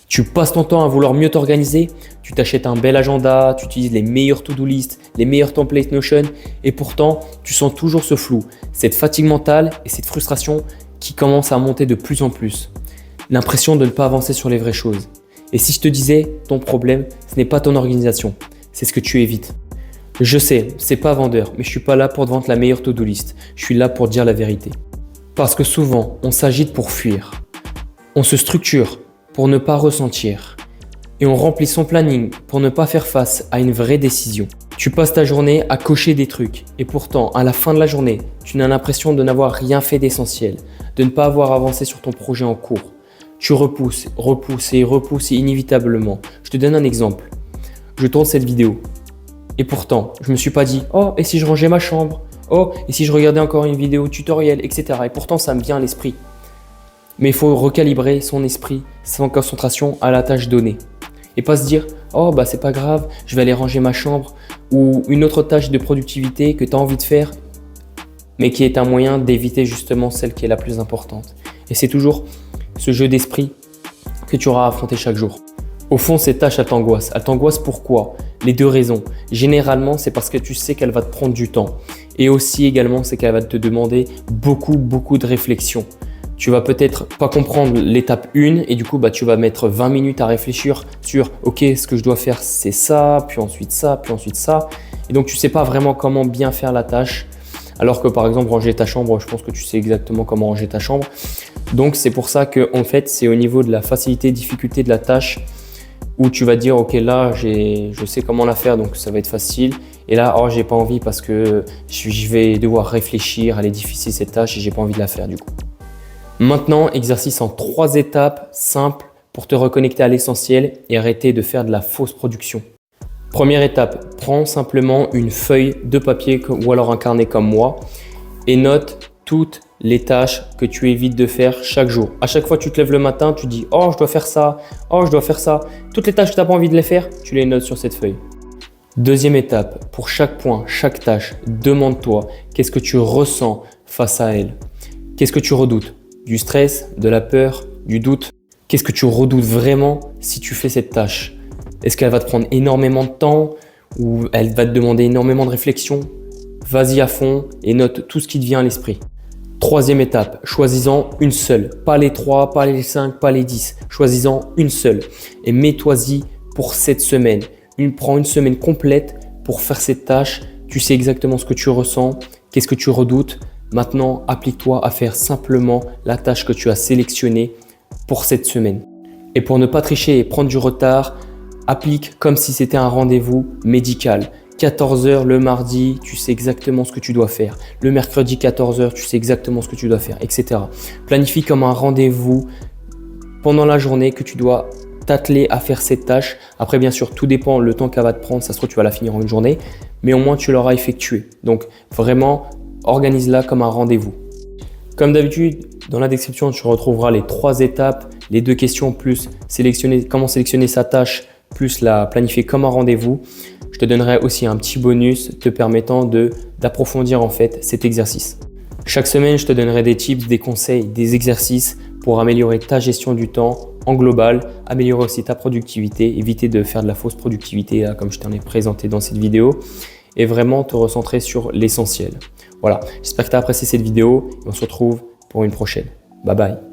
Tu passes ton temps à vouloir mieux t'organiser, tu t'achètes un bel agenda, tu utilises les meilleurs to-do list, les meilleurs templates Notion et pourtant tu sens toujours ce flou, cette fatigue mentale et cette frustration qui commence à monter de plus en plus. L'impression de ne pas avancer sur les vraies choses. Et si je te disais, ton problème, ce n'est pas ton organisation, c'est ce que tu évites. Je sais, c'est pas vendeur, mais je suis pas là pour te vendre la meilleure to-do list, je suis là pour te dire la vérité. Parce que souvent, on s'agite pour fuir. On se structure pour ne pas ressentir. Et on remplit son planning pour ne pas faire face à une vraie décision. Tu passes ta journée à cocher des trucs et pourtant, à la fin de la journée, tu n'as l'impression de n'avoir rien fait d'essentiel, de ne pas avoir avancé sur ton projet en cours. Tu repousses inévitablement. Je te donne un exemple. Je tourne cette vidéo et pourtant, je me suis pas dit « Oh, et si je rangeais ma chambre ? Oh, et si je regardais encore une vidéo tutoriel, etc. » Et pourtant, ça me vient à l'esprit. Mais il faut recalibrer son esprit, son concentration à la tâche donnée. Et pas se dire « Oh, bah c'est pas grave, je vais aller ranger ma chambre » ou une autre tâche de productivité que tu as envie de faire, mais qui est un moyen d'éviter justement celle qui est la plus importante. Et c'est toujours ce jeu d'esprit que tu auras à affronter chaque jour. Au fond, ces tâches, elles t'angoissent. Elles t'angoissent pourquoi ? Les deux raisons. Généralement, c'est parce que tu sais qu'elle va te prendre du temps. Et aussi également, c'est qu'elle va te demander beaucoup de réflexion. Tu vas peut-être pas comprendre l'étape 1 et du coup, tu vas mettre 20 minutes à réfléchir sur « Ok, ce que je dois faire, c'est ça, puis ensuite ça, puis ensuite ça. » Et donc, tu sais pas vraiment comment bien faire la tâche. Alors que par exemple, ranger ta chambre, je pense que tu sais exactement comment ranger ta chambre. Donc, c'est pour ça que en fait, c'est au niveau de la facilité, difficulté de la tâche où tu vas dire « Ok, là, je sais comment la faire, donc ça va être facile. » Et là, oh, j'ai pas envie parce que je vais devoir réfléchir, elle est difficile cette tâche et j'ai pas envie de la faire du coup. Maintenant, exercice en 3 étapes simples pour te reconnecter à l'essentiel et arrêter de faire de la fausse production. Première étape, prends simplement une feuille de papier ou alors un carnet comme moi et note toutes les tâches que tu évites de faire chaque jour. À chaque fois que tu te lèves le matin, tu dis « Oh, je dois faire ça, oh, je dois faire ça ». Toutes les tâches que tu n'as pas envie de les faire, tu les notes sur cette feuille. Deuxième étape, pour chaque point, chaque tâche, demande-toi qu'est-ce que tu ressens face à elle. Qu'est-ce que tu redoutes ? Du stress, de la peur, du doute. Qu'est-ce que tu redoutes vraiment si tu fais cette tâche ? Est-ce qu'elle va te prendre énormément de temps ou elle va te demander énormément de réflexion ? Vas-y à fond et note tout ce qui te vient à l'esprit. Troisième étape, choisis-en une seule. Pas les 3, pas les 5, pas les 10. Choisis-en une seule et mets-toi-y pour cette semaine. Prends une semaine complète pour faire cette tâche. Tu sais exactement ce que tu ressens, qu'est-ce que tu redoutes. Maintenant, applique-toi à faire simplement la tâche que tu as sélectionnée pour cette semaine. Et pour ne pas tricher et prendre du retard, applique comme si c'était un rendez-vous médical. 14h le mardi, tu sais exactement ce que tu dois faire. Le mercredi 14h, tu sais exactement ce que tu dois faire, etc. Planifie comme un rendez-vous pendant la journée que tu dois t'atteler à faire cette tâche. Après, bien sûr, tout dépend le temps qu'elle va te prendre. Ça se trouve, tu vas la finir en une journée, mais au moins, tu l'auras effectuée. Donc, vraiment, organise-la comme un rendez-vous. Comme d'habitude, dans la description, tu retrouveras les 3 étapes, les 2 questions plus comment sélectionner sa tâche, plus la planifier comme un rendez-vous. Je te donnerai aussi un petit bonus te permettant d'approfondir en fait cet exercice. Chaque semaine, je te donnerai des tips, des conseils, des exercices pour améliorer ta gestion du temps en global, améliorer aussi ta productivité, éviter de faire de la fausse productivité comme je t'en ai présenté dans cette vidéo et vraiment te recentrer sur l'essentiel. Voilà, j'espère que tu as apprécié cette vidéo et on se retrouve pour une prochaine. Bye bye.